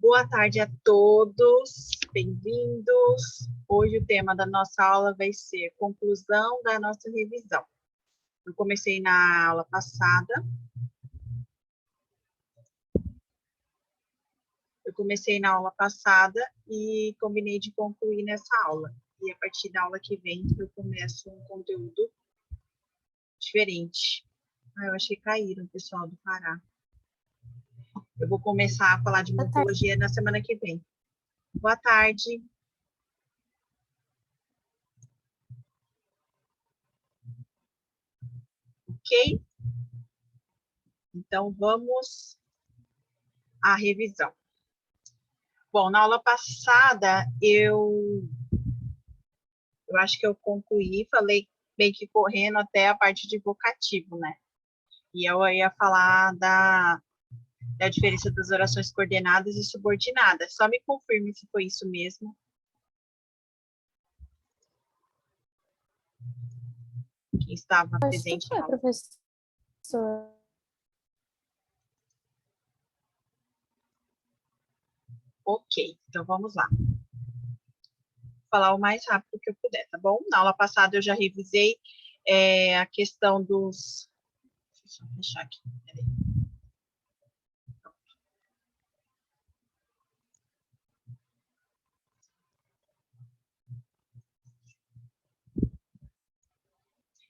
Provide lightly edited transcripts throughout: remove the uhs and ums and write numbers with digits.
Boa tarde a todos, bem-vindos. Hoje o tema da nossa aula vai ser conclusão da nossa revisão. Eu comecei na aula passada. E combinei de concluir nessa aula. E a partir da aula que vem eu começo um conteúdo diferente. Eu achei que caíram, pessoal do Pará. Eu vou começar a falar de morfologia na semana que vem. Boa tarde. Ok? Então, vamos à revisão. Bom, na aula passada, eu acho que eu concluí, falei meio que correndo até a parte de vocativo, né? E eu ia falar da diferença das orações coordenadas e subordinadas. Só me confirme se foi isso mesmo. Quem estava presente na aula. Professor. Ok, então vamos lá. Vou falar o mais rápido que eu puder, tá bom? Na aula passada eu já revisei a questão dos... Deixa eu fechar aqui, peraí.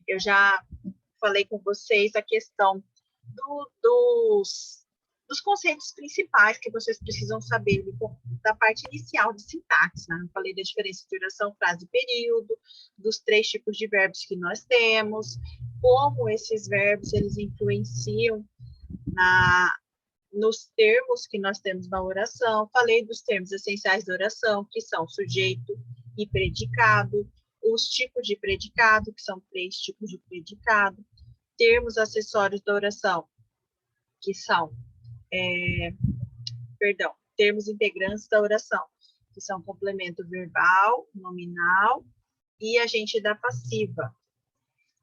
Eu já falei com vocês a questão dos conceitos principais que vocês precisam saber da parte inicial de sintaxe, né? Eu falei da diferença de oração, frase e período, dos 3 tipos de verbos que nós temos, como esses verbos eles influenciam nos termos que nós temos na oração. Falei dos termos essenciais da oração, que são sujeito e predicado, os tipos de predicado, que são 3 tipos de predicado, termos acessórios da oração, que são, termos integrantes da oração, que são complemento verbal, nominal e agente da passiva.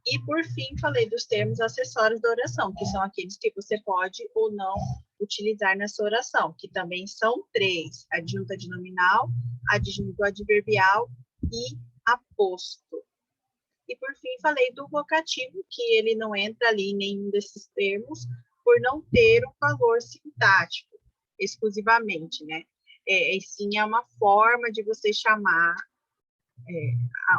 E, por fim, falei dos termos acessórios da oração, que são aqueles que você pode ou não utilizar nessa oração, que também são 3, adjunta de nominal, adjunto adverbial e aposto. E, por fim, falei do vocativo, que ele não entra ali em nenhum desses termos, por não ter um valor sintático, exclusivamente, né? E sim, é uma forma de você chamar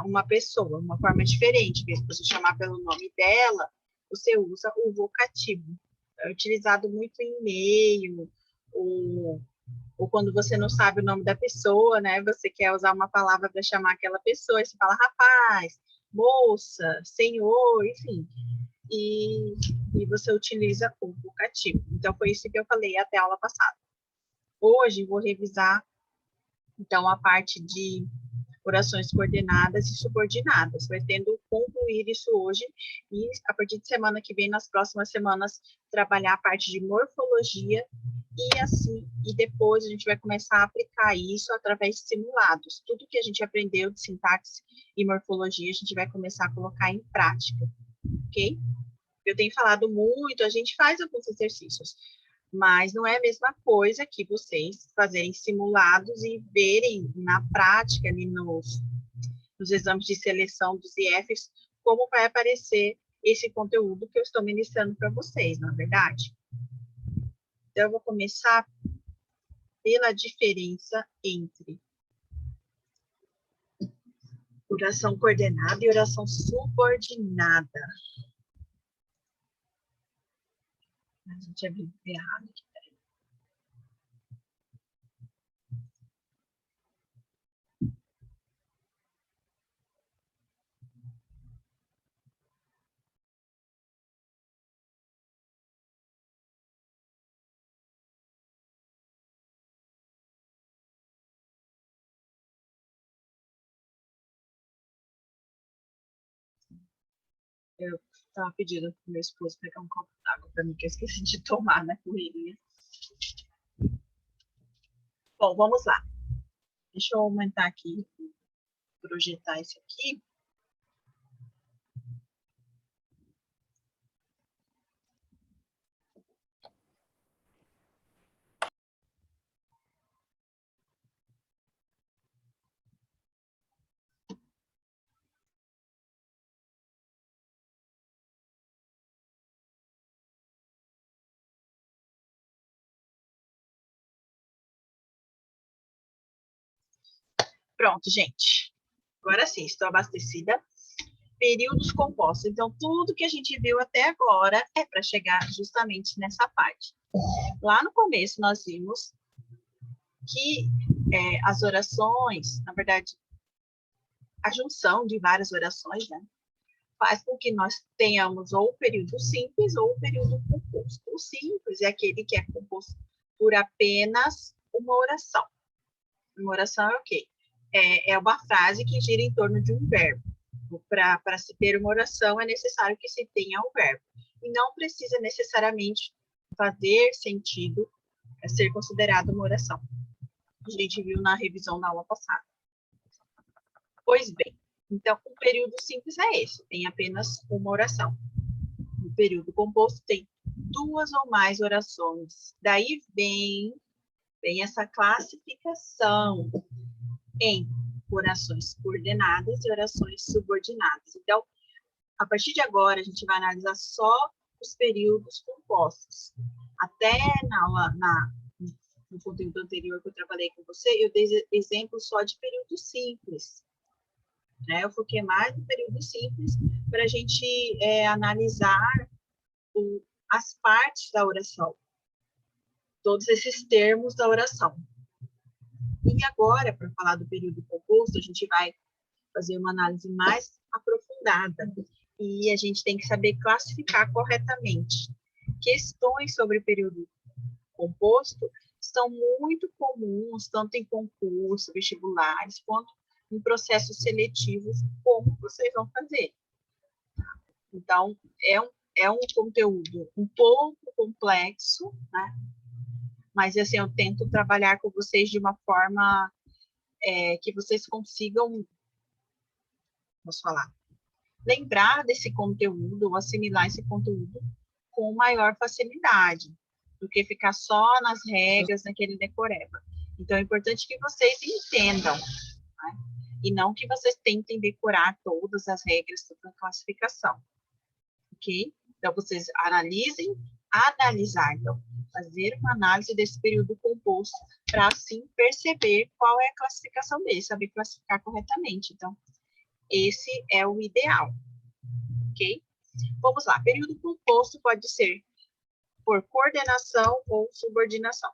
uma pessoa, uma forma diferente. Em vez de você chamar pelo nome dela, você usa o vocativo. É utilizado muito em e-mail, ou quando você não sabe o nome da pessoa, né? Você quer usar uma palavra para chamar aquela pessoa, e você fala rapaz, moça, senhor, enfim. E você utiliza o vocativo. Então, foi isso que eu falei até a aula passada. Hoje, vou revisar, então, a parte de orações coordenadas e subordinadas. Pretendo concluir isso hoje e, a partir de semana que vem, nas próximas semanas, trabalhar a parte de morfologia e depois a gente vai começar a aplicar isso através de simulados. Tudo que a gente aprendeu de sintaxe e morfologia, a gente vai começar a colocar em prática, ok? Eu tenho falado muito, a gente faz alguns exercícios, mas não é a mesma coisa que vocês fazerem simulados e verem na prática, ali nos exames de seleção dos IFs, como vai aparecer esse conteúdo que eu estou ministrando para vocês, não é verdade? Então, eu vou começar pela diferença entre oração coordenada e oração subordinada. A gente abriu errado aqui. Eu estava pedindo para o meu esposo pegar um copo d'água para mim, que eu esqueci de tomar na correria. Bom, vamos lá. Deixa eu aumentar aqui, projetar isso aqui. Pronto, gente. Agora sim, estou abastecida. Períodos compostos. Então, tudo que a gente viu até agora é para chegar justamente nessa parte. Lá no começo, nós vimos que as orações, na verdade, a junção de várias orações, né, faz com que nós tenhamos ou o período simples ou o período composto. O simples é aquele que é composto por apenas uma oração. Uma oração é o quê? É uma frase que gira em torno de um verbo. Para se ter uma oração, é necessário que se tenha um verbo. E não precisa necessariamente fazer sentido ser considerado uma oração. A gente viu na revisão da aula passada. Pois bem, então, o período simples é esse, tem apenas uma oração. O período composto tem duas ou mais orações. Daí vem essa classificação em orações coordenadas e orações subordinadas. Então, a partir de agora, a gente vai analisar só os períodos compostos. Até no conteúdo anterior que eu trabalhei com você, eu dei exemplo só de período simples. Né? Eu foquei mais no período simples para a gente analisar as partes da oração, todos esses termos da oração. E agora, para falar do período composto, a gente vai fazer uma análise mais aprofundada e a gente tem que saber classificar corretamente. Questões sobre o período composto são muito comuns, tanto em concurso, vestibulares, quanto em processos seletivos, como vocês vão fazer. Então, é um conteúdo um pouco complexo, né? Mas, assim, eu tento trabalhar com vocês de uma forma que vocês consigam, vamos falar, lembrar desse conteúdo, ou assimilar esse conteúdo com maior facilidade, do que ficar só nas regras, naquele decoreba. Então, é importante que vocês entendam, né? E não que vocês tentem decorar todas as regras da classificação, ok? Então, vocês analisar, então, fazer uma análise desse período composto para, assim, perceber qual é a classificação dele, saber classificar corretamente. Então, esse é o ideal, ok? Vamos lá, período composto pode ser por coordenação ou subordinação.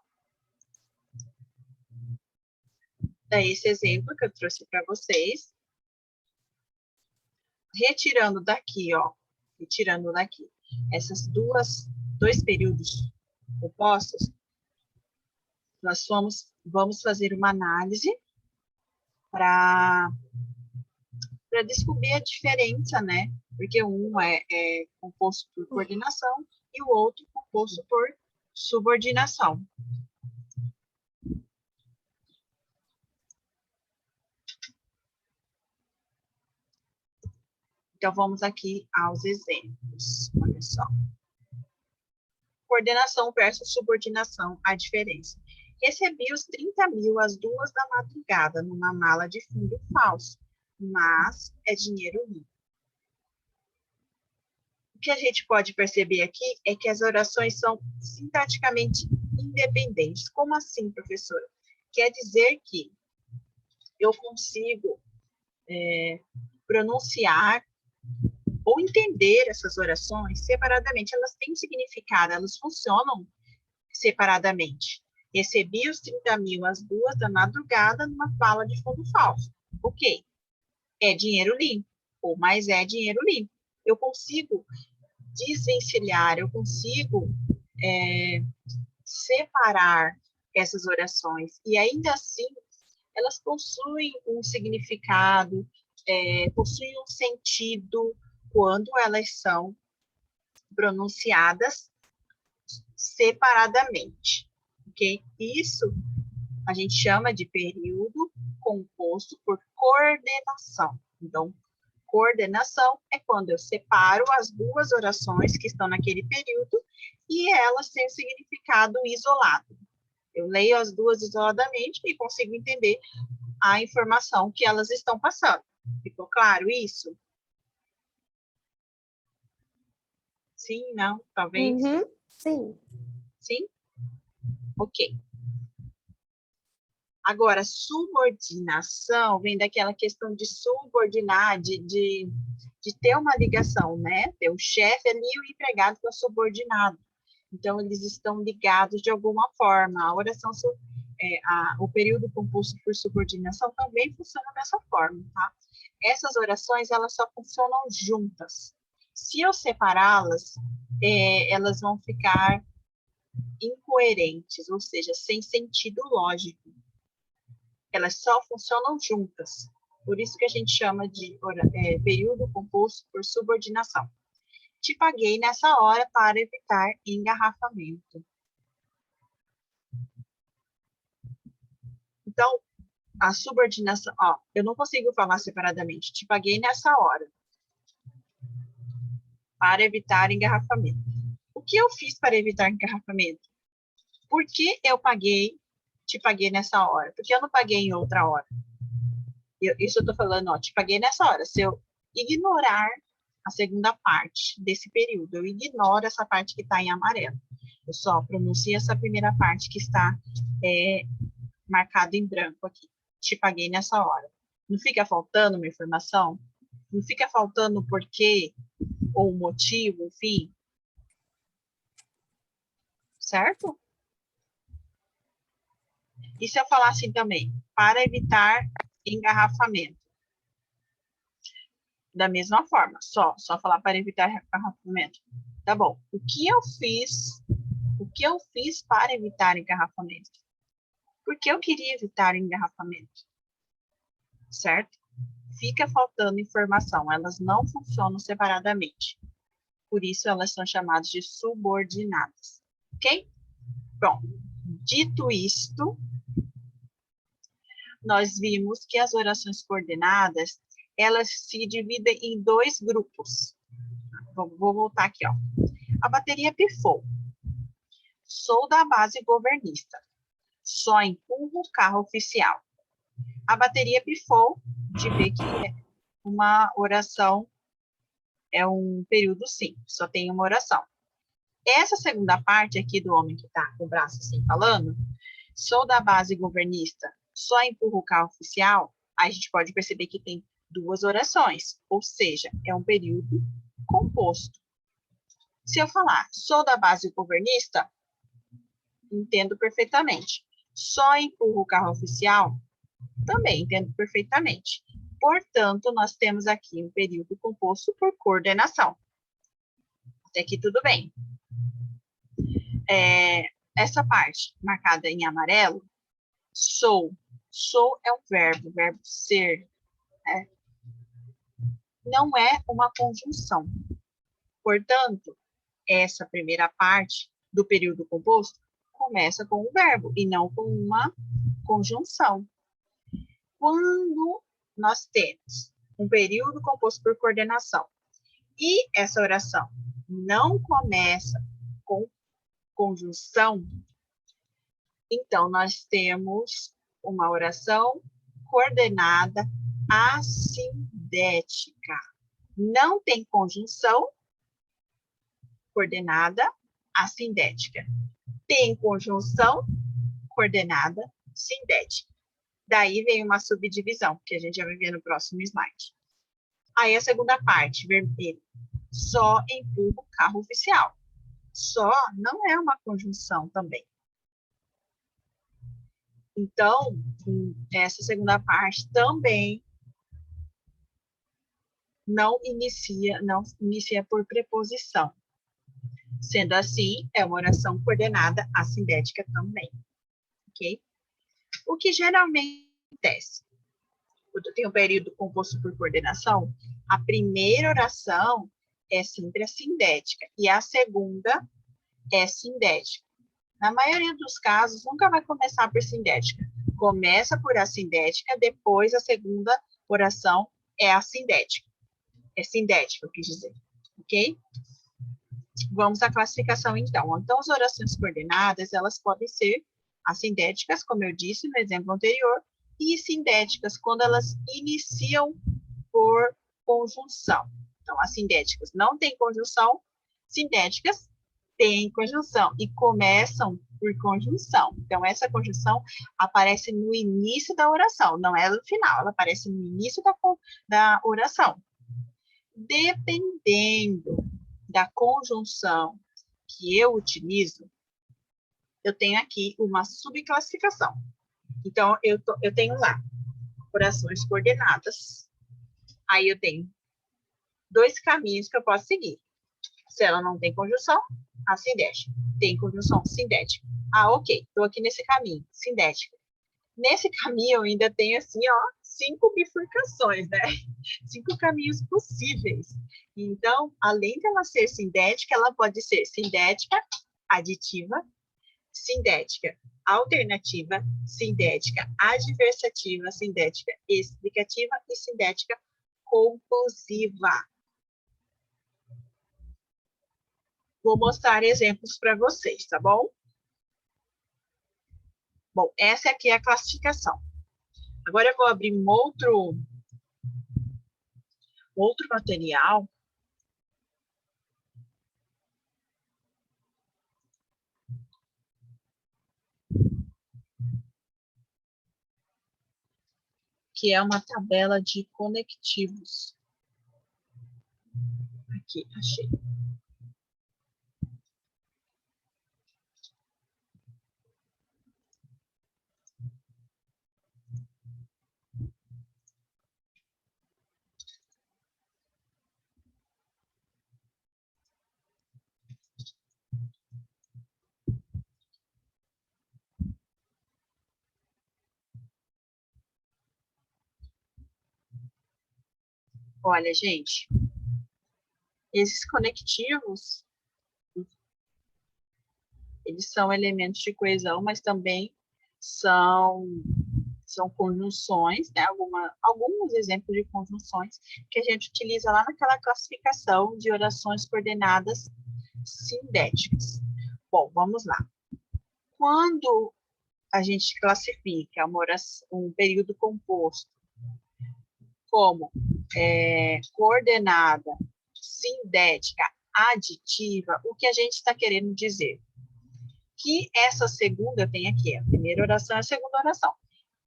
Daí esse exemplo que eu trouxe para vocês. Retirando daqui, essas dois períodos opostos, nós vamos fazer uma análise para descobrir a diferença, né? Porque um é composto por coordenação e o outro composto por subordinação. Então, vamos aqui aos exemplos. Olha só. Coordenação versus subordinação, a diferença. Recebi os 30 mil às 2 da madrugada numa mala de fundo falso, mas é dinheiro limpo. O que a gente pode perceber aqui é que as orações são sintaticamente independentes. Como assim, professora? Quer dizer que eu consigo pronunciar ou entender essas orações separadamente. Elas têm significado, elas funcionam separadamente. Recebi os 30 mil às 2 da madrugada numa fala de fundo falso. Ok. É dinheiro limpo, ou mais é dinheiro limpo. Eu consigo desvencilhar, eu consigo separar essas orações. E ainda assim, elas possuem um significado, possuem um sentido quando elas são pronunciadas separadamente, ok? Isso a gente chama de período composto por coordenação. Então, coordenação é quando eu separo as duas orações que estão naquele período e elas têm significado isolado. Eu leio as duas isoladamente e consigo entender a informação que elas estão passando. Ficou claro isso? Sim, não, talvez? Uhum, sim. Sim? Ok. Agora, subordinação vem daquela questão de subordinar, de ter uma ligação, né? Ter o chefe ali e o empregado que é o subordinado. Então, eles estão ligados de alguma forma. A oração, o período composto por subordinação também funciona dessa forma, tá? Essas orações, elas só funcionam juntas. Se eu separá-las, elas vão ficar incoerentes, ou seja, sem sentido lógico. Elas só funcionam juntas. Por isso que a gente chama de período composto por subordinação. Te paguei nessa hora para evitar engarrafamento. Então, a subordinação, eu não consigo falar separadamente. Te paguei nessa hora para evitar engarrafamento. O que eu fiz para evitar engarrafamento? Por que eu te paguei nessa hora? Por que eu não paguei em outra hora? Isso eu estou falando, te paguei nessa hora. Se eu ignorar a segunda parte desse período, eu ignoro essa parte que está em amarelo. Eu só pronuncio essa primeira parte que está marcada em branco aqui. Te paguei nessa hora. Não fica faltando uma informação? Não fica faltando o porquê ou o motivo, enfim? Certo? E se eu falar assim também? Para evitar engarrafamento. Da mesma forma, só falar para evitar engarrafamento. Tá bom. O que eu fiz para evitar engarrafamento? Porque eu queria evitar engarrafamento. Certo? Fica faltando informação, elas não funcionam separadamente. Por isso, elas são chamadas de subordinadas. Ok? Bom, dito isto, nós vimos que as orações coordenadas, elas se dividem em dois grupos. Vou voltar aqui, ó. A bateria pifou. Sou da base governista. Só empurro o carro oficial. A bateria pifou, de ver que é uma oração, é um período simples, só tem uma oração. Essa segunda parte aqui do homem que está com o braço assim falando, sou da base governista, só empurro o carro oficial, a gente pode perceber que tem duas orações, ou seja, é um período composto. Se eu falar, sou da base governista, entendo perfeitamente. Só empurro o carro oficial, também entendo perfeitamente. Portanto, nós temos aqui um período composto por coordenação. Até aqui tudo bem. Essa parte marcada em amarelo, sou. Sou é um verbo ser. Não é uma conjunção. Portanto, essa primeira parte do período composto começa com um verbo e não com uma conjunção. Quando nós temos um período composto por coordenação e essa oração não começa com conjunção, então nós temos uma oração coordenada assindética. Não tem conjunção, coordenada assindética. Tem conjunção, coordenada sindética. Daí vem uma subdivisão, que a gente já vai ver no próximo slide. Aí a segunda parte, vermelho. Só empurra o carro oficial. Só não é uma conjunção também. Então, essa segunda parte também não inicia por preposição. Sendo assim, é uma oração coordenada assindética também. Ok? O que geralmente acontece? Quando eu tenho um período composto por coordenação, a primeira oração é sempre assindética e a segunda é sindética. Na maioria dos casos, nunca vai começar por sindética. Começa por assindética, depois a segunda oração é assindética. É sindética, eu quis dizer. Ok? Vamos à classificação, então. Então, as orações coordenadas, elas podem ser assindéticas, como eu disse no exemplo anterior, e sindéticas, quando elas iniciam por conjunção. Então, assindéticas não têm conjunção, sindéticas têm conjunção e começam por conjunção. Então, essa conjunção aparece no início da oração, não é no final, ela aparece no início da oração. Dependendo da conjunção que eu utilizo, eu tenho aqui uma subclassificação. Então, eu tenho lá orações coordenadas. Aí eu tenho 2 caminhos que eu posso seguir. Se ela não tem conjunção, a sindética. Tem conjunção sindética. Ah, ok, estou aqui nesse caminho, sindética. Nesse caminho eu ainda tenho assim, ó, 5 bifurcações, né? 5 caminhos possíveis. Então, além dela ser sindética, ela pode ser sindética aditiva, sindética alternativa, sindética adversativa, sindética explicativa e sindética conclusiva. Vou mostrar exemplos para vocês, tá bom? Bom, essa aqui é a classificação. Agora eu vou abrir um outro material. Que é uma tabela de conectivos. Aqui, achei. Olha, gente, esses conectivos, eles são elementos de coesão, mas também são conjunções, né? Alguns exemplos de conjunções que a gente utiliza lá naquela classificação de orações coordenadas sindéticas. Bom, vamos lá. Quando a gente classifica um período composto como coordenada sindética aditiva, o que a gente está querendo dizer? Que essa segunda, tem aqui a primeira oração e a segunda oração.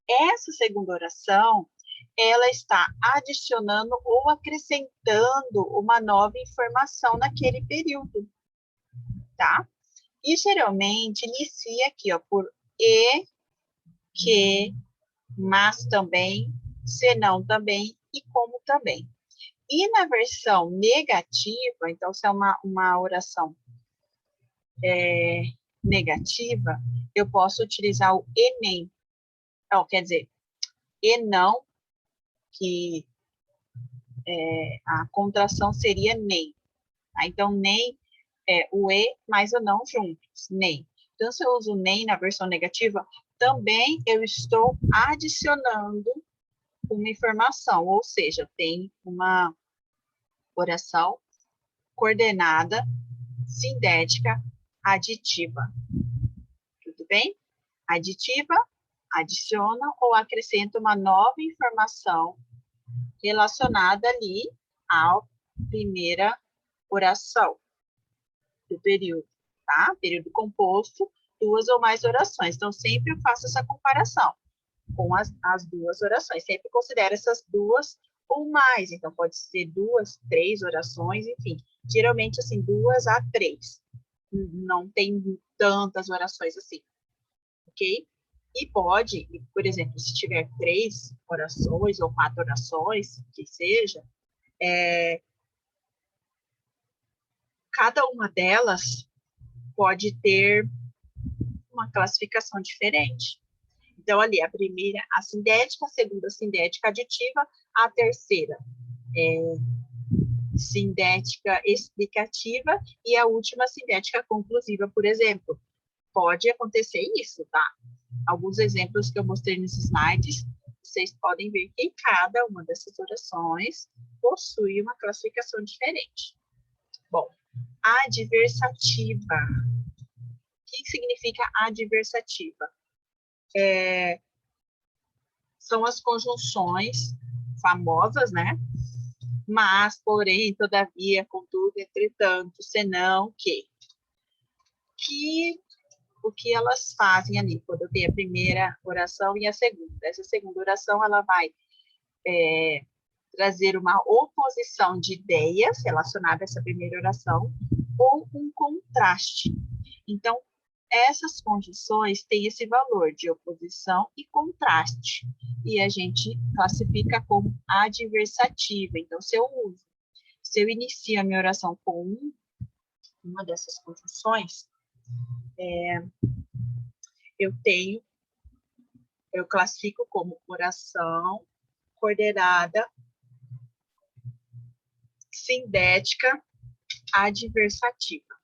Essa segunda oração, ela está adicionando ou acrescentando uma nova informação naquele período, tá? E geralmente inicia aqui, ó, por e, que, mas também, senão também e como também. E na versão negativa, então, se é uma oração negativa, eu posso utilizar o e nem. Então, quer dizer, e não, que a contração seria nem. Tá? Então, nem é o e mais o não juntos, nem. Então, se eu uso nem na versão negativa, também eu estou adicionando uma informação, ou seja, tem uma oração coordenada, sindética, aditiva. Tudo bem? Aditiva, adiciona ou acrescenta uma nova informação relacionada ali à primeira oração do período, tá? Período composto, 2 ou mais orações. Então, sempre eu faço essa comparação com as 2 orações. Sempre considero essas 2 ou mais. Então, pode ser 2, 3 orações, enfim. Geralmente, assim, 2 a 3. Não tem tantas orações assim, ok? E pode, por exemplo, se tiver 3 orações ou 4 orações, que seja, cada uma delas pode ter uma classificação diferente. Então, ali, a primeira, a sindética, a segunda, sindética aditiva, a terceira, sindética explicativa, e a última, sindética conclusiva, por exemplo. Pode acontecer isso, tá? Alguns exemplos que eu mostrei nos slides, vocês podem ver que cada uma dessas orações possui uma classificação diferente. Bom, adversativa. O que significa adversativa? São as conjunções famosas, né? Mas, porém, todavia, contudo, entretanto, senão, que que elas fazem ali, quando eu tenho a primeira oração e a segunda. Essa segunda oração, ela vai trazer uma oposição de ideias relacionada a essa primeira oração, ou um contraste. Então, essas conjunções têm esse valor de oposição e contraste, e a gente classifica como adversativa. Então, se eu inicio a minha oração com uma dessas conjunções, eu classifico como oração coordenada, sindética, adversativa.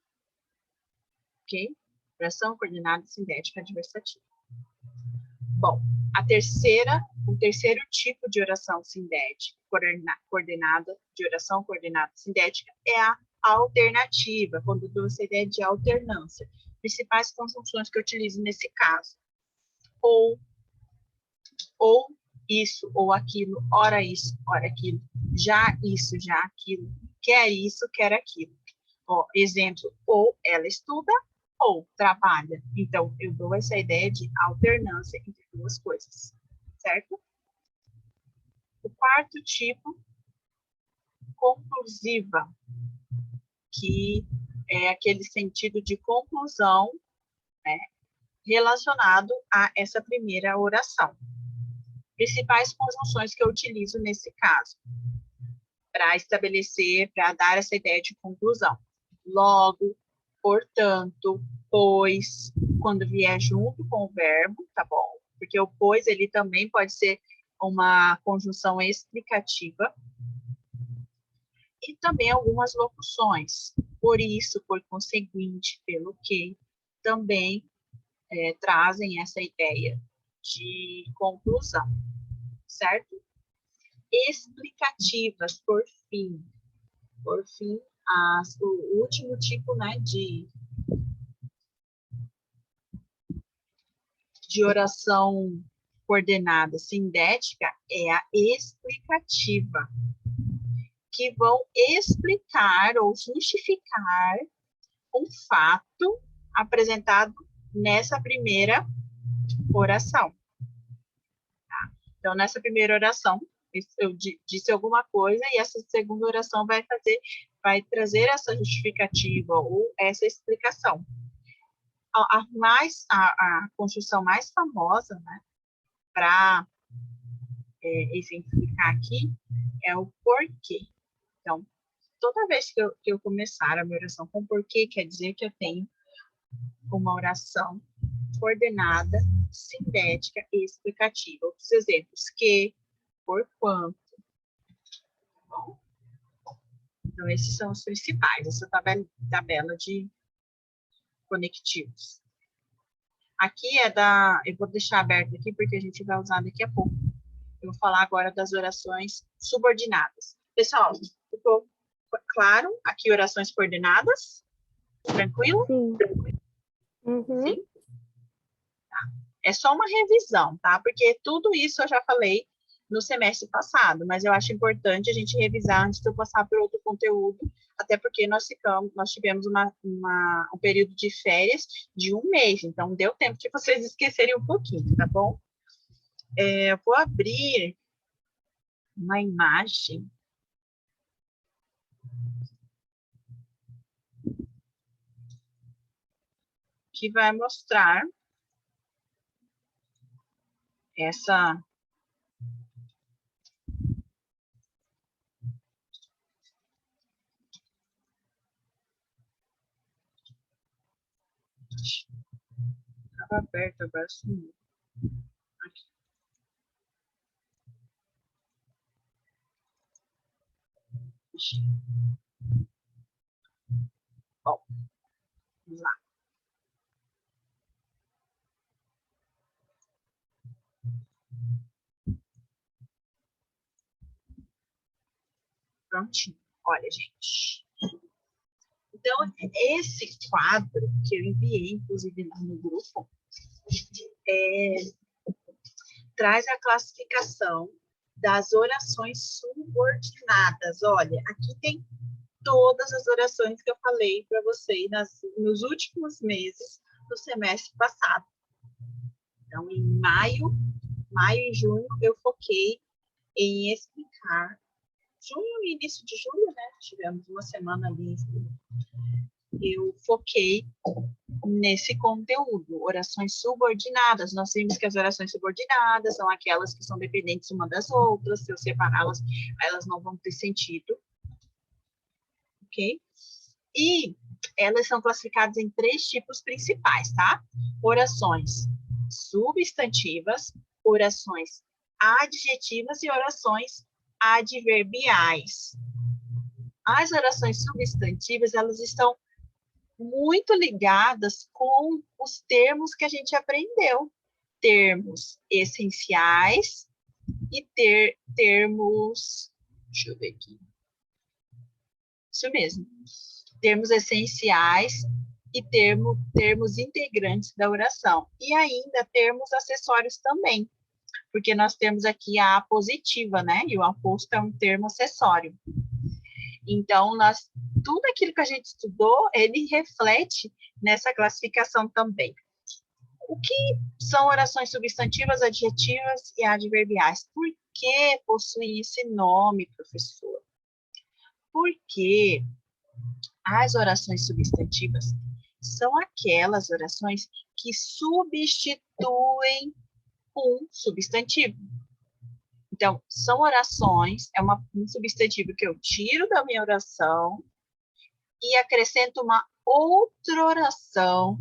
Ok? Oração coordenada, sindética, adversativa. Bom, o terceiro tipo de oração sindética, coordenada, de oração coordenada sindética, é a alternativa, quando eu dou essa ideia de alternância. Principais conjunções que eu utilizo nesse caso. Ou isso, ou aquilo, ora isso, ora aquilo, já isso, já aquilo, quer isso, quer aquilo. Ó, exemplo, ou ela estuda, ou trabalha. Então, eu dou essa ideia de alternância entre duas coisas, certo? O quarto tipo, conclusiva, que é aquele sentido de conclusão, né, relacionado a essa primeira oração. Principais conjunções que eu utilizo nesse caso, para estabelecer, para dar essa ideia de conclusão. Logo, portanto, pois, quando vier junto com o verbo, tá bom? Porque o pois, ele também pode ser uma conjunção explicativa. E também algumas locuções. Por isso, por conseguinte, pelo que, também trazem essa ideia de conclusão, certo? Explicativas, por fim. Por fim, o último tipo, né, de oração coordenada sindética é a explicativa, que vão explicar ou justificar um fato apresentado nessa primeira oração. Tá? Então, nessa primeira oração, eu disse alguma coisa e essa segunda oração vai trazer essa justificativa ou essa explicação. A construção mais famosa, né, para exemplificar aqui, é o porquê. Então, toda vez que eu começar a minha oração com porquê, quer dizer que eu tenho uma oração coordenada, sindética e explicativa. Outros exemplos, que, por quanto. Bom, então, esses são os principais, essa tabela de conectivos. Aqui eu vou deixar aberto aqui porque a gente vai usar daqui a pouco. Eu vou falar agora das orações subordinadas. Pessoal, ficou claro aqui orações coordenadas? Tranquilo? Sim. Uhum. Sim? Tá. É só uma revisão, tá? Porque tudo isso eu já falei no semestre passado, mas eu acho importante a gente revisar antes de eu passar por outro conteúdo, até porque nós tivemos um período de férias de 1 mês, então deu tempo de vocês esquecerem um pouquinho, tá bom? Eu vou abrir uma imagem que vai mostrar essa estava aberto, agora sumiu. Aqui. Bom, vamos lá. Prontinho. Olha, gente. Então, esse quadro que eu enviei, inclusive, lá no grupo, traz a classificação das orações subordinadas. Olha, aqui tem todas as orações que eu falei para vocês nos últimos meses, do semestre passado. Então, em maio e junho, eu foquei em explicar. Junho e início de julho, né? Tivemos uma semana ali. Eu foquei nesse conteúdo, orações subordinadas. Nós vimos que as orações subordinadas são aquelas que são dependentes uma das outras. Se eu separá-las, elas não vão ter sentido. Ok? E elas são classificadas em 3 tipos principais, tá? Orações substantivas, orações adjetivas e orações adverbiais. As orações substantivas, elas estão muito ligadas com os termos que a gente aprendeu. Termos essenciais e termos... Deixa eu ver aqui. Isso mesmo. Termos essenciais e termos integrantes da oração. E ainda termos acessórios também, porque nós temos aqui a apositiva, né? E o aposto é um termo acessório. Então, tudo aquilo que a gente estudou, ele reflete nessa classificação também. O que são orações substantivas, adjetivas e adverbiais? Por que possuem esse nome, professor? Porque as orações substantivas são aquelas orações que substituem um substantivo. Então, são orações, é um substantivo que eu tiro da minha oração e acrescento uma outra oração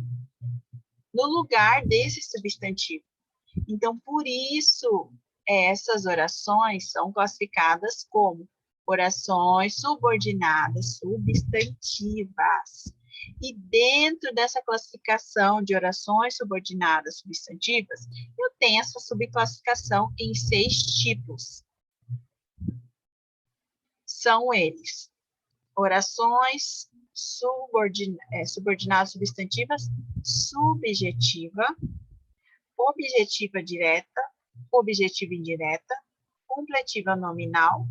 no lugar desse substantivo. Então, por isso, essas orações são classificadas como orações subordinadas substantivas. E dentro dessa classificação de orações subordinadas substantivas, eu tenho essa subclassificação em 6 tipos. São eles: orações subordinadas substantivas, subjetiva, objetiva direta, objetiva indireta, completiva nominal,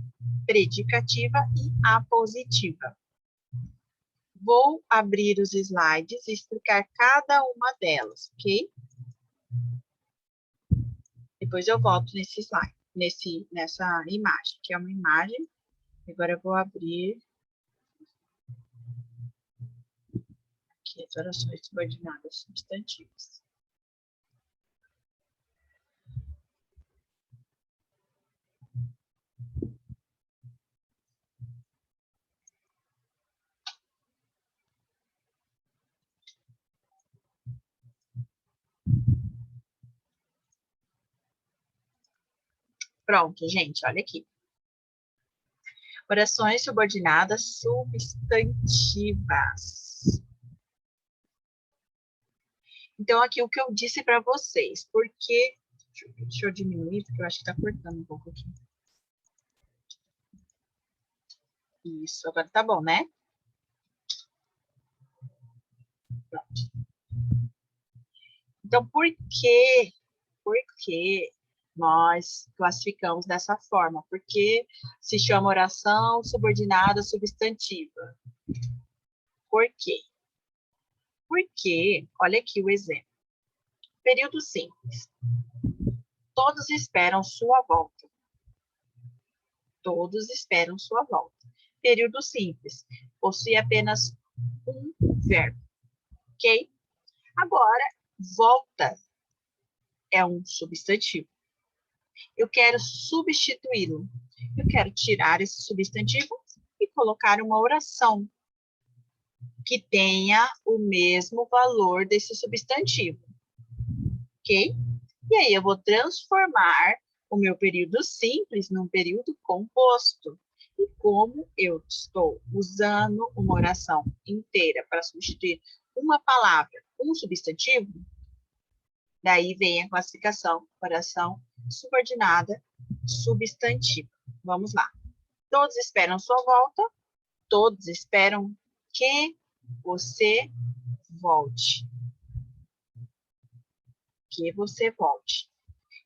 predicativa e apositiva. Vou abrir os slides e explicar cada uma delas, ok? Depois eu volto nesse slide, nessa imagem, que é uma imagem. Agora eu vou abrir aqui as orações subordinadas substantivas. Pronto, gente, olha aqui. Orações subordinadas substantivas. Então, aqui o que eu disse para vocês, porque... Deixa eu diminuir, porque eu acho que está cortando um pouco aqui. Isso, agora tá bom, né? Pronto. Então, por que nós classificamos dessa forma? Porque se chama oração subordinada substantiva. Por quê? Porque, olha aqui o exemplo. Período simples. Todos esperam sua volta. Todos esperam sua volta. Período simples. Possui apenas um verbo. Ok? Agora, volta é um substantivo. Eu quero substituí-lo. Eu quero tirar esse substantivo e colocar uma oração que tenha o mesmo valor desse substantivo. Ok? E aí eu vou transformar o meu período simples num período composto. E como eu estou usando uma oração inteira para substituir uma palavra, um substantivo, daí vem a classificação, oração subordinada substantiva. Vamos lá. Todos esperam sua volta, todos esperam que você volte. Que você volte.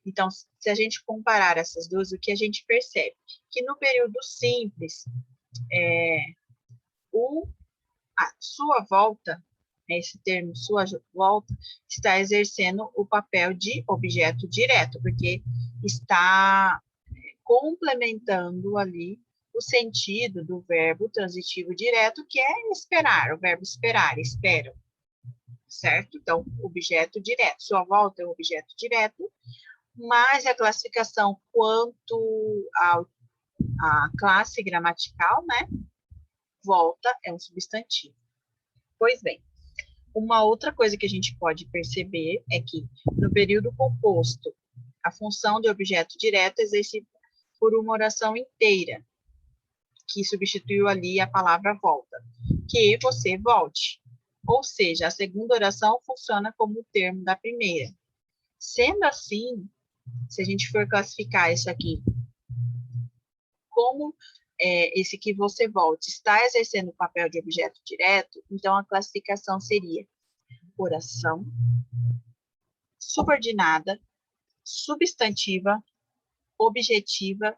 Então, se a gente comparar essas duas, o que a gente percebe? Que no período simples, a sua volta esse termo sua volta, está exercendo o papel de objeto direto, porque está complementando ali o sentido do verbo transitivo direto, que é esperar, o verbo esperar, espero, certo? Então, objeto direto. Sua volta é um objeto direto, mas a classificação quanto à classe gramatical, né? Volta é um substantivo. Pois bem, uma outra coisa que a gente pode perceber é que no período composto, a função de objeto direto é exercida por uma oração inteira, que substituiu ali a palavra volta, que você volte. Ou seja, a segunda oração funciona como o termo da primeira. Sendo assim, se a gente for classificar isso aqui como esse que você volte está exercendo o papel de objeto direto, então a classificação seria oração subordinada, substantiva, objetiva,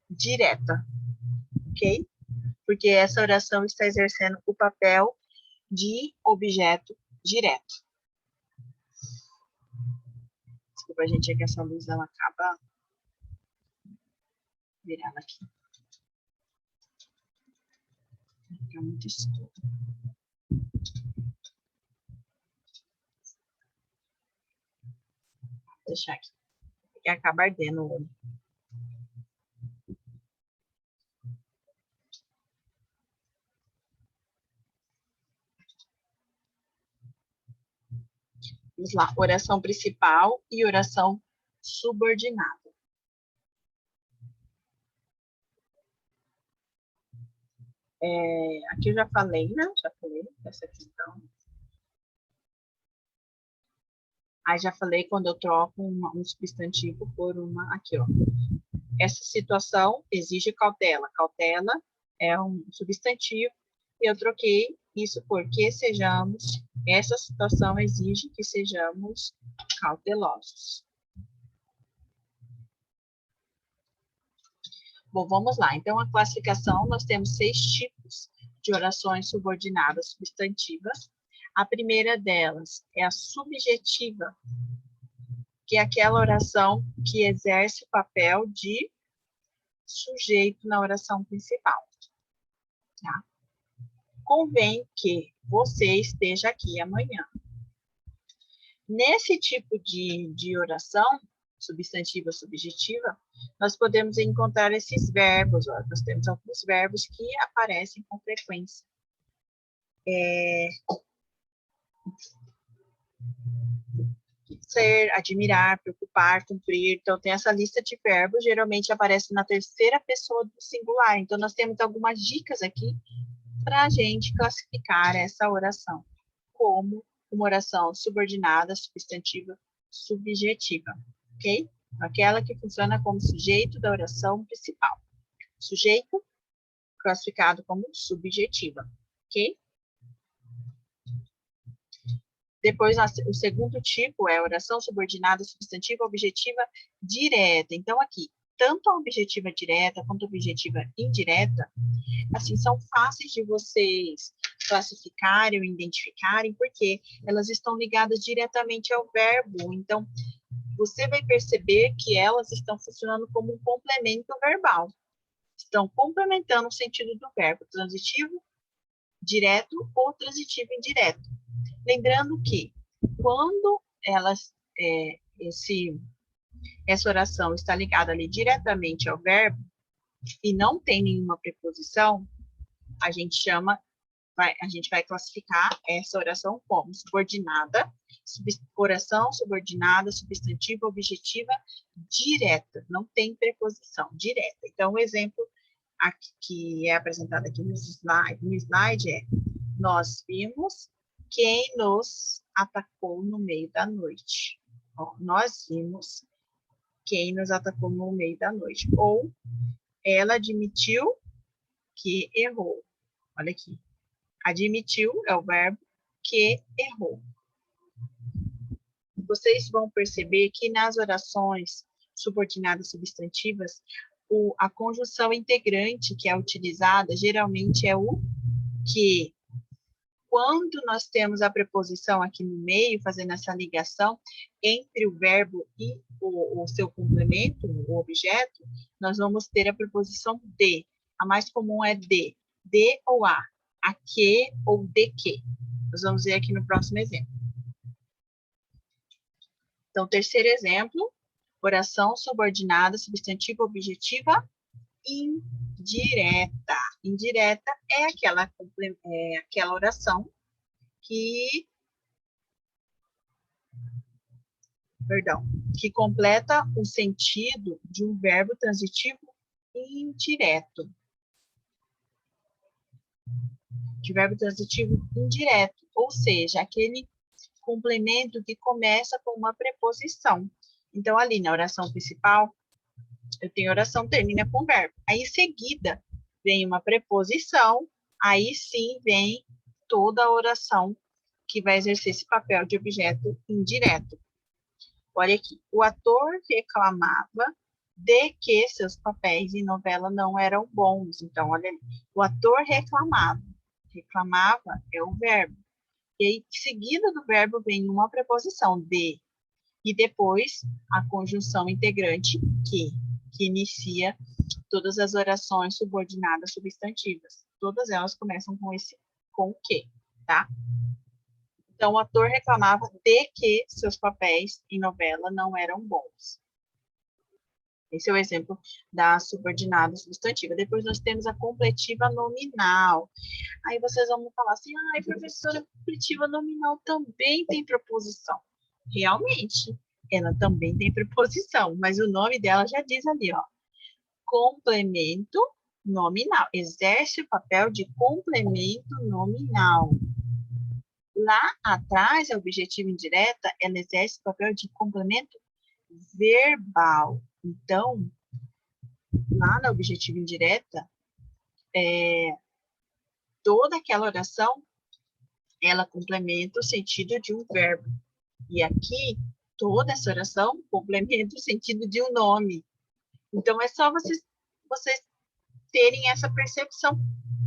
direta, ok? Porque essa oração está exercendo o papel de objeto direto. Desculpa, gente, é que essa luz ela acaba virando aqui. Fica muito escuro. Vou deixar aqui, porque acaba ardendo o olho. Vamos lá, oração principal e oração subordinada. Aqui eu já falei, né? Já falei dessa questão. Aí já falei quando eu troco um substantivo por uma, aqui, ó. Essa situação exige cautela. Cautela é um substantivo e eu troquei isso porque sejamos, essa situação exige que sejamos cautelosos. Bom, vamos lá. Então, a classificação, nós temos 6 tipos de orações subordinadas substantivas. A primeira delas é a subjetiva, que é aquela oração que exerce o papel de sujeito na oração principal. Tá? Convém que você esteja aqui amanhã. Nesse tipo de oração, substantiva, subjetiva, nós podemos encontrar esses verbos. Ó, nós temos alguns verbos que aparecem com frequência. Ser, admirar, preocupar, cumprir. Então, tem essa lista de verbos, geralmente aparece na terceira pessoa do singular. Então, nós temos algumas dicas aqui para a gente classificar essa oração como uma oração subordinada, substantiva, subjetiva, ok? Aquela que funciona como sujeito da oração principal. Sujeito, classificado como subjetiva, ok? Depois, o segundo tipo é a oração subordinada, substantiva, objetiva, direta. Então, aqui, tanto a objetiva direta quanto a objetiva indireta, assim, são fáceis de vocês classificarem ou identificarem, porque elas estão ligadas diretamente ao verbo. Então, você vai perceber que elas estão funcionando como um complemento verbal. Estão complementando o sentido do verbo transitivo, direto ou transitivo indireto. Lembrando que, quando essa oração está ligada ali diretamente ao verbo e não tem nenhuma preposição, a gente vai classificar essa oração como subordinada, oração subordinada, substantiva, objetiva, direta. Não tem preposição, direta. Então, o exemplo aqui, que é apresentado aqui no slide é: nós vimos quem nos atacou no meio da noite. Ó, nós vimos quem nos atacou no meio da noite. Ou ela admitiu que errou. Olha aqui. Admitiu é o verbo que errou. Vocês vão perceber que nas orações subordinadas substantivas, a conjunção integrante que é utilizada geralmente é o que. quando nós temos a preposição aqui no meio, fazendo essa ligação entre o verbo e o seu complemento, o objeto, nós vamos ter a preposição de. A mais comum é de ou a que ou de que. Nós vamos ver aqui no próximo exemplo. Então, terceiro exemplo, oração subordinada, substantiva, objetiva, indireta. Indireta é aquela oração que completa o sentido de um verbo transitivo indireto. De verbo transitivo indireto, ou seja, aquele complemento que começa com uma preposição. Então, ali na oração principal, eu tenho oração, termina com verbo. Aí, em seguida, vem uma preposição, aí sim vem toda a oração que vai exercer esse papel de objeto indireto. Olha aqui, o ator reclamava de que seus papéis em novela não eram bons. Então, olha ali, o ator reclamava. Reclamava é o verbo. E aí, seguida do verbo, vem uma preposição, de. E depois, a conjunção integrante, que inicia todas as orações subordinadas substantivas. Todas elas começam com o que, tá? Então, o ator reclamava de que seus papéis em novela não eram bons. Esse é o exemplo da subordinada substantiva. Depois nós temos a completiva nominal. Aí vocês vão falar assim, ai, professora, completiva nominal também tem preposição. Realmente, ela também tem preposição, mas o nome dela já diz ali, ó. Complemento nominal. Exerce o papel de complemento nominal. Lá atrás, a objetiva indireta, ela exerce o papel de complemento verbal. Então, lá na objetiva indireta, toda aquela oração, ela complementa o sentido de um verbo. E aqui, toda essa oração complementa o sentido de um nome. Então, é só vocês terem essa percepção,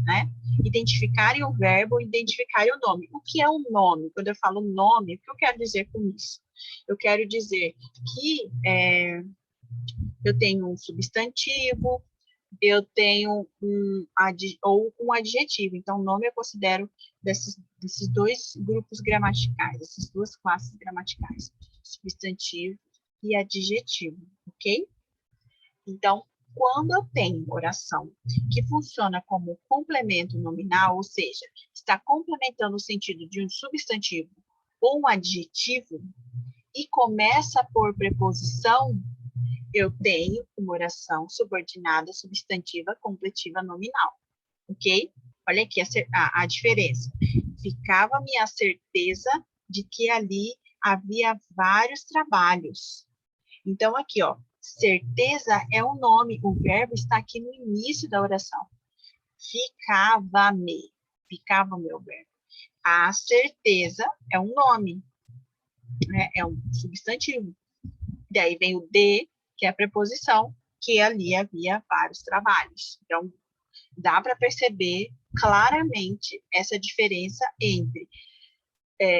né? Identificarem o verbo, identificarem o nome. O que é um nome? Quando eu falo nome, o que eu quero dizer com isso? Eu quero dizer que eu tenho um substantivo, eu tenho um adjetivo. Então, nome eu considero desses dois grupos gramaticais, essas duas classes gramaticais, substantivo e adjetivo, ok? Então, quando eu tenho oração que funciona como complemento nominal, ou seja, está complementando o sentido de um substantivo ou um adjetivo, e começa por preposição, eu tenho uma oração subordinada, substantiva, completiva, nominal. Ok? Olha aqui a diferença. Ficava-me a certeza de que ali havia vários trabalhos. Então, aqui, ó, certeza é um nome, o verbo está aqui no início da oração. Ficava-me o verbo. A certeza é um nome, né? É um substantivo. Daí vem o de, que é a preposição, que ali havia vários trabalhos. Então, dá para perceber claramente essa diferença entre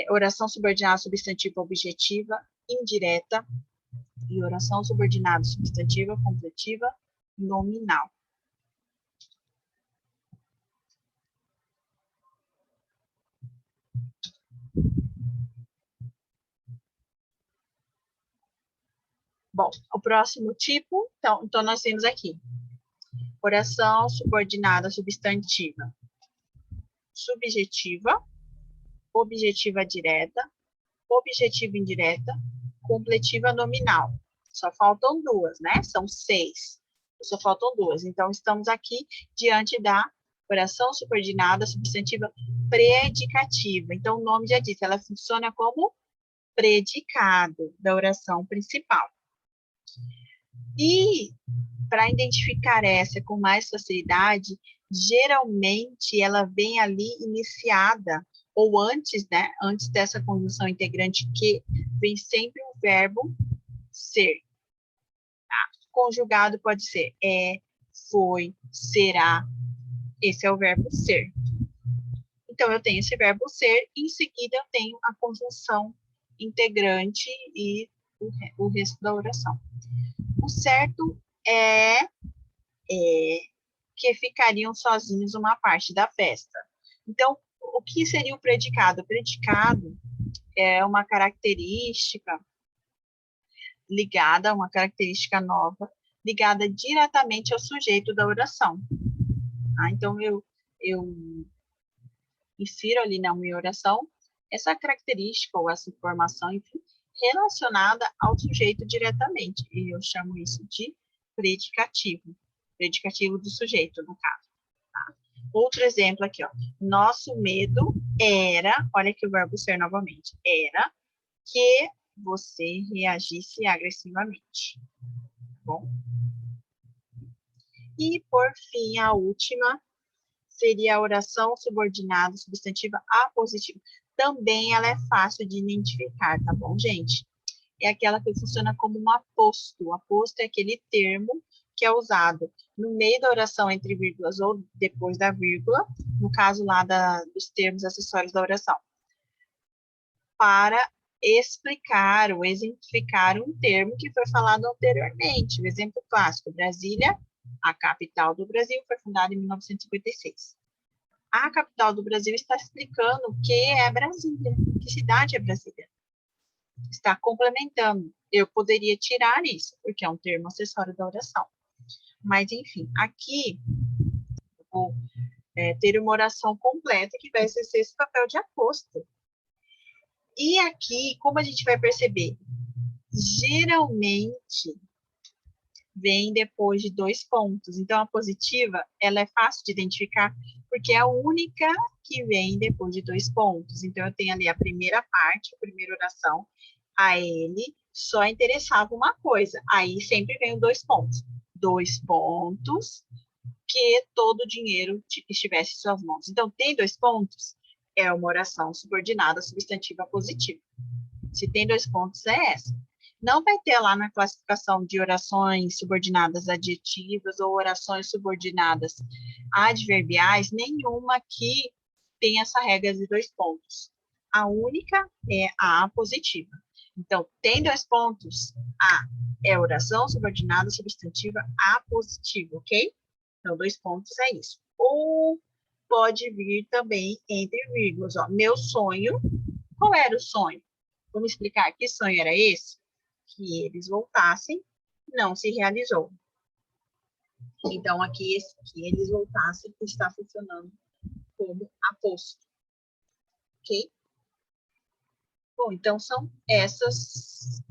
oração subordinada substantiva objetiva, indireta, e oração subordinada substantiva completiva nominal. Bom, o próximo tipo, então nós temos aqui oração subordinada substantiva subjetiva, objetiva direta, objetiva indireta, completiva nominal. Só faltam duas, né? São 6. Só faltam duas. Então, estamos aqui diante da oração subordinada substantiva predicativa. Então, o nome já diz, ela funciona como predicado da oração principal. E, para identificar essa com mais facilidade, geralmente ela vem ali iniciada, ou antes, né? Antes dessa conjunção integrante que, vem sempre o verbo ser. Tá? Conjugado pode ser foi, será. Esse é o verbo ser. Então, eu tenho esse verbo ser, e em seguida eu tenho a conjunção integrante e o resto da oração. O certo é que ficariam sozinhos uma parte da festa. Então, o que seria o predicado? O predicado é uma característica ligada, uma característica nova, ligada diretamente ao sujeito da oração. Tá? Então, eu insiro ali na minha oração essa característica ou essa informação, enfim, relacionada ao sujeito diretamente. E eu chamo isso de predicativo. Predicativo do sujeito, no caso. Tá? Outro exemplo aqui, ó. Nosso medo era, olha aqui o verbo ser novamente, era que você reagisse agressivamente. Tá bom? E, por fim, a última seria a oração subordinada substantiva apositiva. Também ela é fácil de identificar, tá bom, gente? É aquela que funciona como um aposto. O aposto é aquele termo que é usado no meio da oração entre vírgulas ou depois da vírgula, no caso lá dos termos acessórios da oração, para explicar ou exemplificar um termo que foi falado anteriormente. O exemplo clássico, Brasília, a capital do Brasil, foi fundada em 1956. A capital do Brasil está explicando o que é Brasília, que cidade é Brasília. Está complementando. Eu poderia tirar isso, porque é um termo acessório da oração. Mas, enfim, aqui eu vou ter uma oração completa que vai exercer esse papel de aposto. E aqui, como a gente vai perceber, geralmente vem depois de 2 pontos. Então, a positiva, ela é fácil de identificar, porque é a única que vem depois de 2 pontos. Então, eu tenho ali a primeira parte, a primeira oração, a ele só interessava uma coisa. Aí sempre vem 2 pontos. 2 pontos, que todo o dinheiro estivesse em suas mãos. Então, tem 2 pontos, é uma oração subordinada substantiva positiva. Se tem 2 pontos, é essa. Não vai ter lá na classificação de orações subordinadas adjetivas ou orações subordinadas adverbiais, nenhuma que tem essa regra de 2 pontos. A única é a positiva. Então, tem 2 pontos, a é oração subordinada substantiva apositiva, ok? Então, 2 pontos é isso. Ou pode vir também entre vírgulas. Ó. Meu sonho, qual era o sonho? Vamos explicar que sonho era esse? Que eles voltassem, não se realizou. Então, aqui, que eles voltassem está funcionando como aposto. Ok? Bom, então são essas,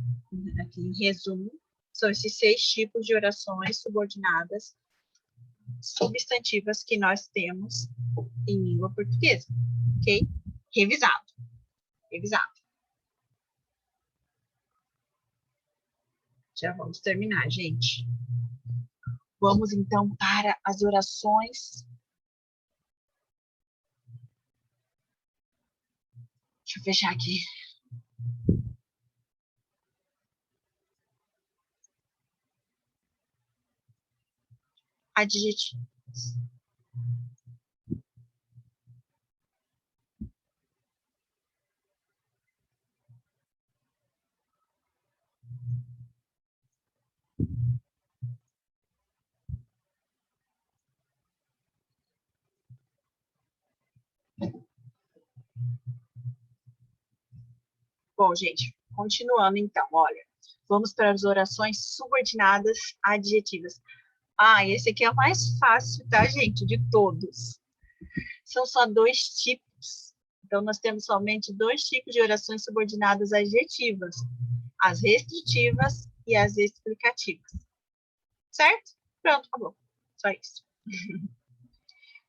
aqui em resumo, são esses 6 tipos de orações subordinadas substantivas que nós temos em língua portuguesa. Ok? Revisado. Revisado. Já vamos terminar, gente. Vamos, então, para as orações. Deixa eu fechar aqui. Adjetivos. Bom, gente, continuando então, olha, vamos para as orações subordinadas adjetivas. Ah, esse aqui é o mais fácil, tá, gente, de todos. São só 2 tipos. Então, nós temos somente 2 tipos de orações subordinadas adjetivas: as restritivas e as explicativas. Certo? Pronto, acabou. Só isso.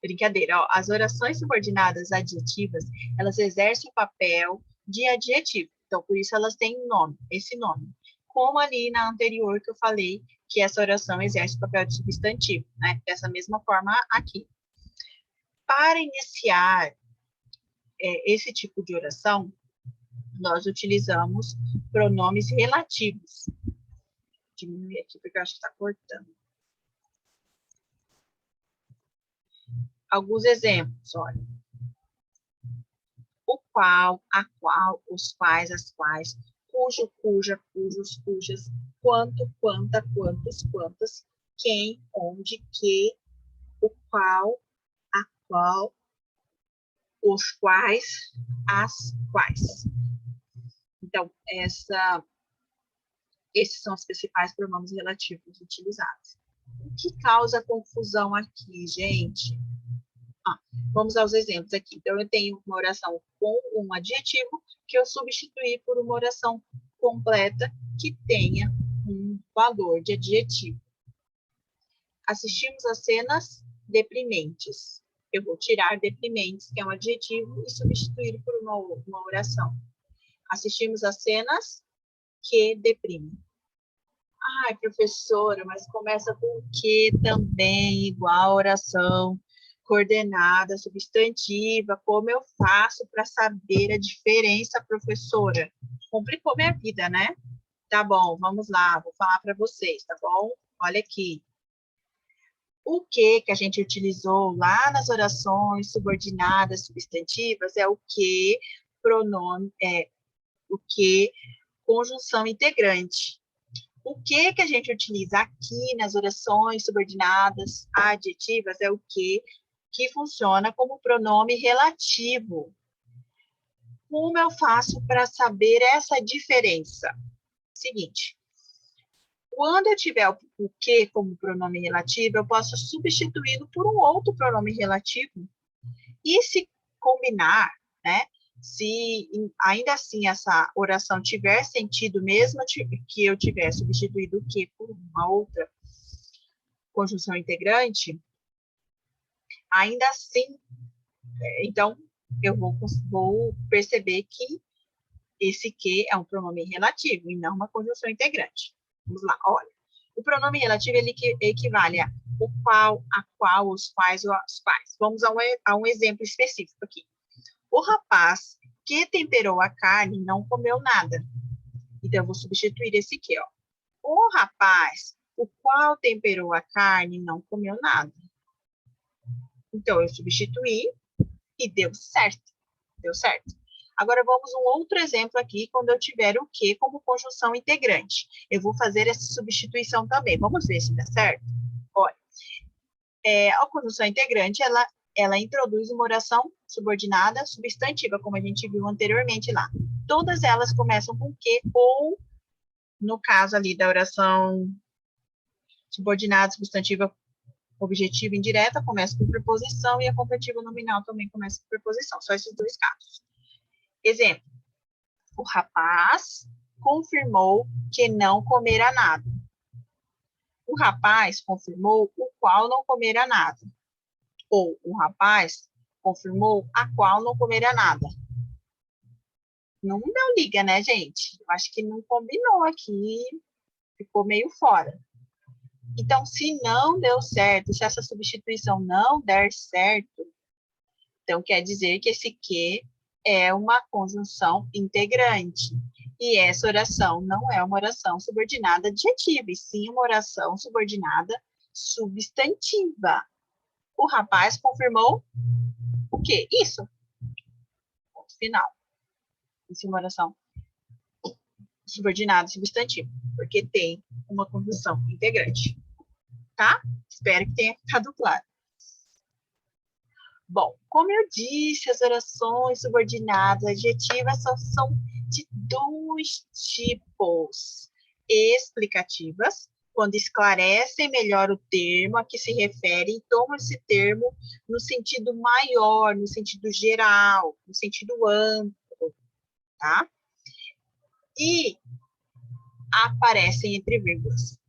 Brincadeira, ó. As orações subordinadas adjetivas, elas exercem o papel de adjetivo. Então, por isso elas têm nome, esse nome. Como ali na anterior que eu falei, que essa oração exerce o papel de substantivo, né? Dessa mesma forma aqui. Para iniciar esse tipo de oração, nós utilizamos pronomes relativos. Vou diminuir aqui porque eu acho que está cortando. Alguns exemplos, olha. qual, a qual, os quais, as quais, cujo, cuja, cujos, cujas, quanto, quanta, quantos, quantas, quem, onde, que, o qual, a qual, os quais, as quais. Então, esses são os principais pronomes relativos utilizados. O que causa confusão aqui, gente? Vamos aos exemplos aqui. Então, eu tenho uma oração com um adjetivo que eu substituí por uma oração completa que tenha um valor de adjetivo. Assistimos a cenas deprimentes. Eu vou tirar deprimentes, que é um adjetivo, e substituir por uma oração. Assistimos a cenas que deprimem. Ai, professora, mas começa com o que também, igual oração coordenada, substantiva. Como eu faço para saber a diferença, professora? Complicou minha vida, né? Tá bom, vamos lá, vou falar para vocês, tá bom? Olha aqui. O que a gente utilizou lá nas orações subordinadas, substantivas, é o que, pronome, o que, conjunção integrante. O que a gente utiliza aqui nas orações subordinadas adjetivas é o que funciona como pronome relativo. Como eu faço para saber essa diferença? Seguinte, quando eu tiver o que como pronome relativo, eu posso substituí-lo por um outro pronome relativo. E se combinar, né? Se ainda assim essa oração tiver sentido, mesmo que eu tiver substituído o que por uma outra conjunção integrante, ainda assim, então, eu vou perceber que esse que é um pronome relativo e não uma conjunção integrante. Vamos lá, olha. O pronome relativo, ele equivale a o qual, a qual, os quais ou as quais. Vamos a um exemplo específico aqui. O rapaz que temperou a carne não comeu nada. Então, eu vou substituir esse aqui, ó. O rapaz, o qual temperou a carne não comeu nada. Então, eu substituí e deu certo. Deu certo. Agora, vamos a um outro exemplo aqui, quando eu tiver o que como conjunção integrante. Eu vou fazer essa substituição também. Vamos ver se dá certo? Olha, a conjunção integrante, ela introduz uma oração subordinada substantiva, como a gente viu anteriormente lá. Todas elas começam com que ou, no caso ali da oração subordinada substantiva objetiva indireta, começa com preposição e a completiva nominal também começa com preposição. Só esses dois casos. Exemplo. O rapaz confirmou que não comerá nada. O rapaz confirmou o qual não comerá nada. Ou o rapaz confirmou a qual não comerá nada. Não liga, né, gente? Eu acho que não combinou aqui, ficou meio fora. Então, se não deu certo, se essa substituição não der certo, então quer dizer que esse que é uma conjunção integrante. E essa oração não é uma oração subordinada adjetiva, e sim uma oração subordinada substantiva. O rapaz confirmou o quê? Isso. Ponto final. Isso é uma oração subordinada substantiva, porque tem uma conjunção integrante. Tá? Espero que tenha ficado claro. Bom, como eu disse, as orações subordinadas adjetivas só são de dois tipos: explicativas, quando esclarecem melhor o termo a que se refere e tomam esse termo no sentido maior, no sentido geral, no sentido amplo, tá? E aparecem entre vírgulas.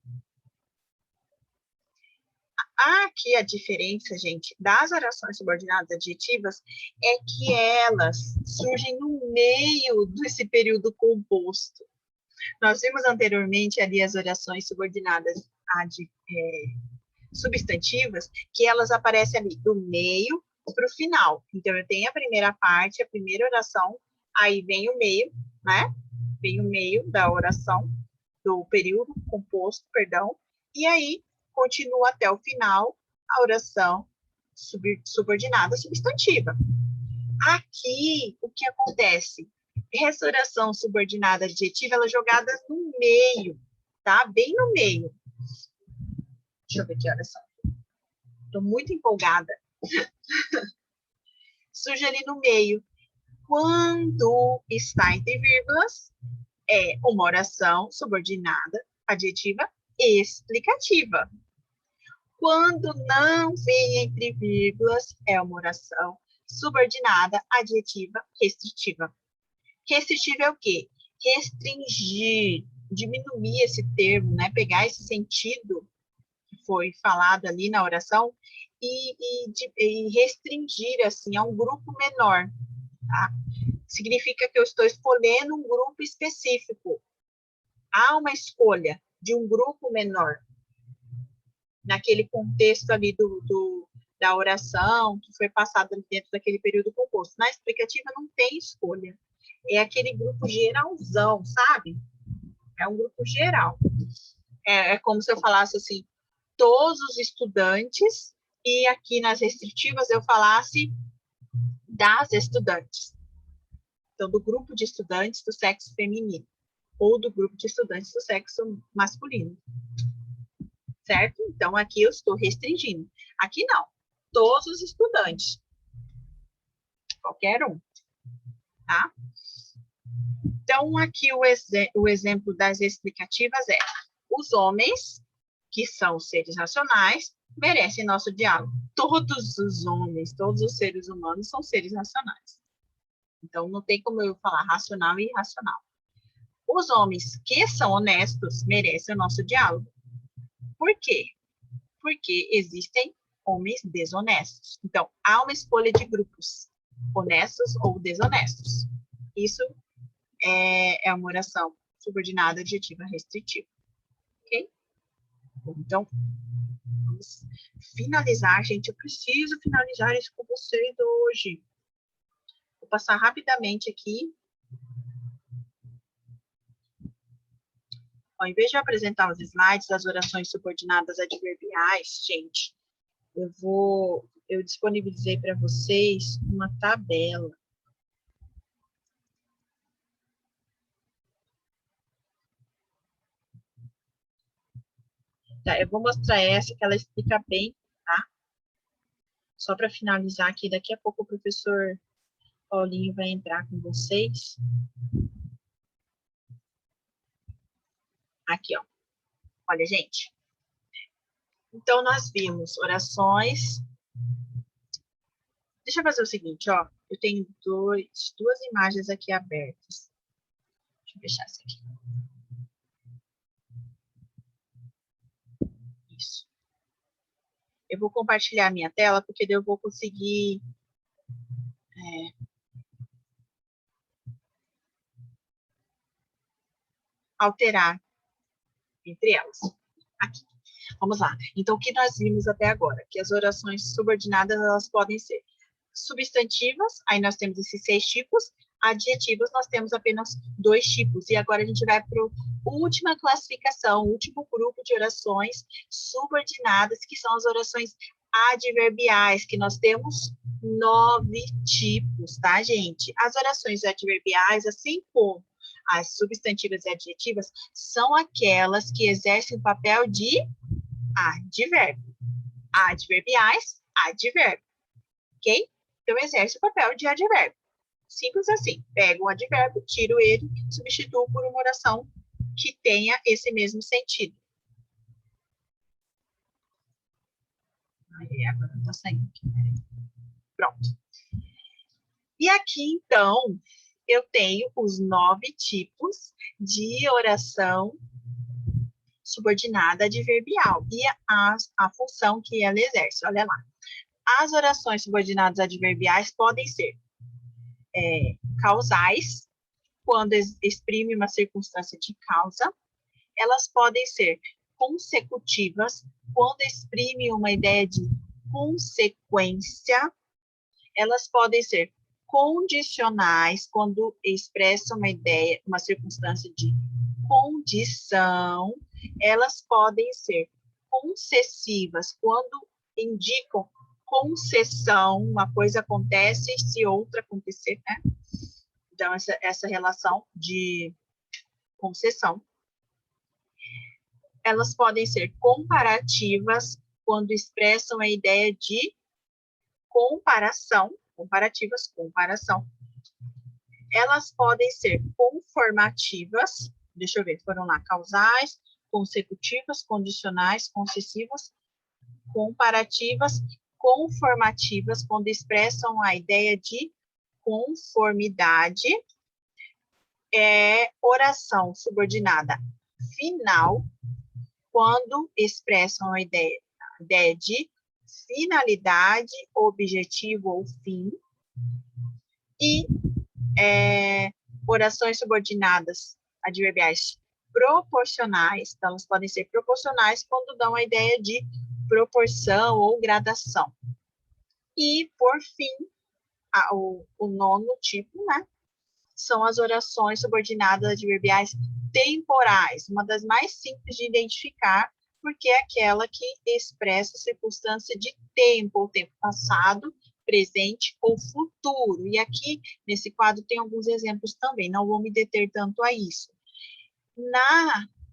Aqui a diferença, gente, das orações subordinadas adjetivas é que elas surgem no meio desse período composto. Nós vimos anteriormente ali as orações subordinadas substantivas, que elas aparecem ali do meio para o final. Então, eu tenho a primeira parte, a primeira oração, aí vem o meio, né? Vem o meio da oração, do período composto, perdão, e aí continua até o final a oração subordinada substantiva. Aqui, o que acontece? Essa oração subordinada adjetiva, ela é jogada no meio, tá? Bem no meio. Deixa eu ver que horas são. Estou muito empolgada. Surge ali no meio. Quando está entre vírgulas, é uma oração subordinada adjetiva explicativa. Quando não vem entre vírgulas, é uma oração subordinada adjetiva restritiva. Restritiva é o quê? Restringir, diminuir esse termo, né? Pegar esse sentido que foi falado ali na oração e restringir, assim, a um grupo menor, tá? Significa que eu estou escolhendo um grupo específico. Há uma escolha de um grupo menor naquele contexto ali da oração que foi passado dentro daquele período composto. Na explicativa não tem escolha. É aquele grupo geralzão, sabe? É um grupo geral. É como se eu falasse assim, todos os estudantes, e aqui nas restritivas eu falasse das estudantes. Então, do grupo de estudantes do sexo feminino, ou do grupo de estudantes do sexo masculino. Certo? Então, aqui eu estou restringindo. Aqui não. Todos os estudantes. Qualquer um. Tá? Então, aqui o exemplo das explicativas é: os homens, que são seres racionais, merecem nosso diálogo. Todos os homens, todos os seres humanos são seres racionais. Então, não tem como eu falar racional e irracional. Os homens que são honestos merecem o nosso diálogo. Por quê? Porque existem homens desonestos. Então, há uma escolha de grupos, honestos ou desonestos. Isso é uma oração subordinada adjetiva restritiva. Ok? Bom, então, vamos finalizar, gente. Eu preciso finalizar isso com vocês hoje. Vou passar rapidamente aqui. Ao invés de apresentar os slides das orações subordinadas adverbiais, gente, eu disponibilizei para vocês uma tabela. Tá, eu vou mostrar essa, que ela explica bem, tá? Só para finalizar aqui, daqui a pouco o professor Paulinho vai entrar com vocês. Aqui, ó. Olha, gente. Então, nós vimos orações. Deixa eu fazer o seguinte, ó. Eu tenho duas imagens aqui abertas. Deixa eu fechar essa aqui. Isso. Eu vou compartilhar a minha tela, porque daí eu vou conseguir alterar entre elas. Aqui. Vamos lá. Então, o que nós vimos até agora? Que as orações subordinadas, elas podem ser substantivas, aí nós temos esses 6 tipos, adjetivos, nós temos apenas 2 tipos. E agora a gente vai para a última classificação, o último grupo de orações subordinadas, que são as orações adverbiais, que nós temos 9 tipos, tá, gente? As orações adverbiais, assim como as substantivas e adjetivas, são aquelas que exercem o papel de advérbio. Adverbiais, advérbio. Ok? Então, exerce o papel de advérbio. Simples assim. Pego um advérbio, tiro ele, substituo por uma oração que tenha esse mesmo sentido. Aí, agora não está saindo aqui. Pronto. E aqui, então, eu tenho os 9 tipos de oração subordinada adverbial e a função que ela exerce. Olha lá. As orações subordinadas adverbiais podem ser causais, quando exprime uma circunstância de causa. Elas podem ser consecutivas, quando exprime uma ideia de consequência. Elas podem ser condicionais, quando expressam uma ideia, uma circunstância de condição. Elas podem ser concessivas, quando indicam concessão, uma coisa acontece se outra acontecer, né? Então, essa relação de concessão. Elas podem ser comparativas quando expressam a ideia de comparação, comparativas, comparação. Elas podem ser conformativas, deixa eu ver, foram lá, causais, consecutivas, condicionais, concessivas, comparativas, conformativas, quando expressam a ideia de conformidade, oração subordinada final, quando expressam a ideia de finalidade, objetivo ou fim, e orações subordinadas adverbiais proporcionais, então elas podem ser proporcionais quando dão a ideia de proporção ou gradação. E, por fim, o nono tipo, né, são as orações subordinadas adverbiais temporais, uma das mais simples de identificar, porque é aquela que expressa circunstância de tempo, ou tempo passado, presente ou futuro. E aqui, nesse quadro, tem alguns exemplos também, não vou me deter tanto a isso.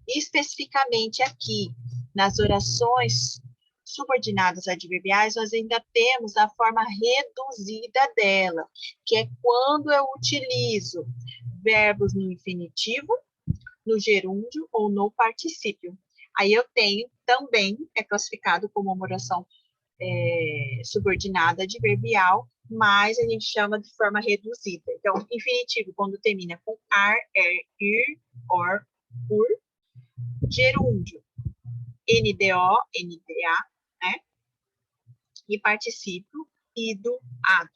Especificamente aqui, nas orações subordinadas adverbiais, nós ainda temos a forma reduzida dela, que é quando eu utilizo verbos no infinitivo, no gerúndio ou no particípio. Aí eu tenho também, é classificado como uma oração subordinada adverbial, mas a gente chama de forma reduzida. Então, infinitivo, quando termina com ar, ir, or, por. Gerúndio, NDO, NDA, né? E particípio, ido, ado.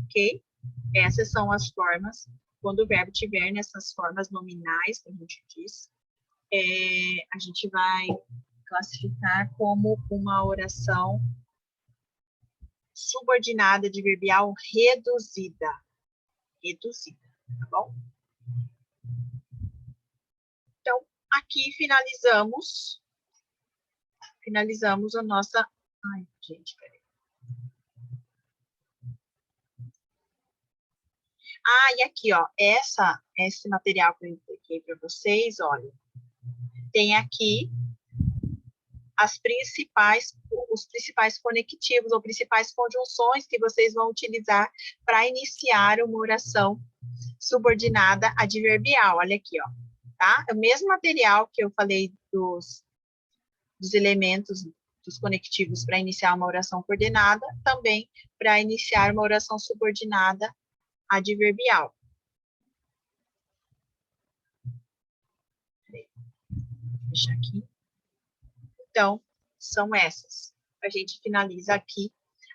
Ok? Essas são as formas, quando o verbo tiver nessas formas nominais, que a gente diz, a gente vai classificar como uma oração subordinada adverbial reduzida. Reduzida, tá bom? Então, aqui finalizamos a nossa... Ai, gente, peraí. E aqui, ó, esse material que eu entreguei para vocês, olha, tem aqui os principais conectivos ou principais conjunções que vocês vão utilizar para iniciar uma oração subordinada adverbial. Olha aqui, ó, tá? É o mesmo material que eu falei dos elementos dos conectivos para iniciar uma oração coordenada, também para iniciar uma oração subordinada adverbial. Deixa aqui. Então, são essas. A gente finaliza aqui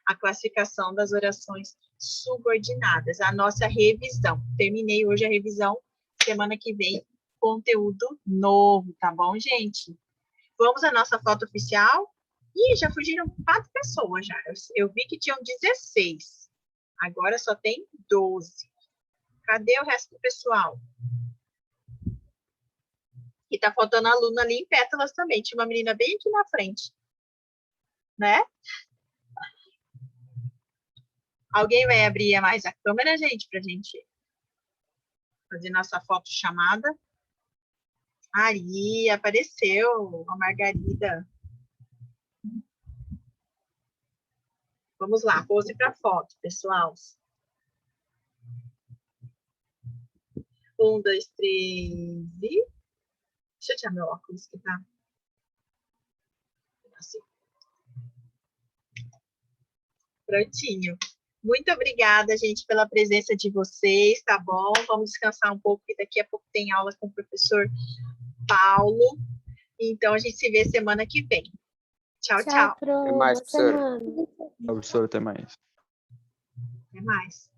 a classificação das orações subordinadas, a nossa revisão. Terminei hoje a revisão, semana que vem, conteúdo novo, tá bom, gente? Vamos à nossa foto oficial. Ih, já fugiram 4 pessoas já. Eu vi que tinham 16. Agora só tem 12. Cadê o resto do pessoal? E tá faltando aluna ali em Pétalas também. Tinha uma menina bem aqui na frente. Né? Alguém vai abrir mais a câmera, gente, pra gente fazer nossa foto chamada? Aí, apareceu a Margarida. Vamos lá, pose para foto, pessoal. 1, 2, 3 e... Deixa eu tirar meu óculos que tá... Assim. Prontinho. Muito obrigada, gente, pela presença de vocês, tá bom? Vamos descansar um pouco, porque daqui a pouco tem aula com o professor Paulo. Então, a gente se vê semana que vem. Tchau, tchau. Pro. Até mais, Boa semana. professor, até mais. Até mais.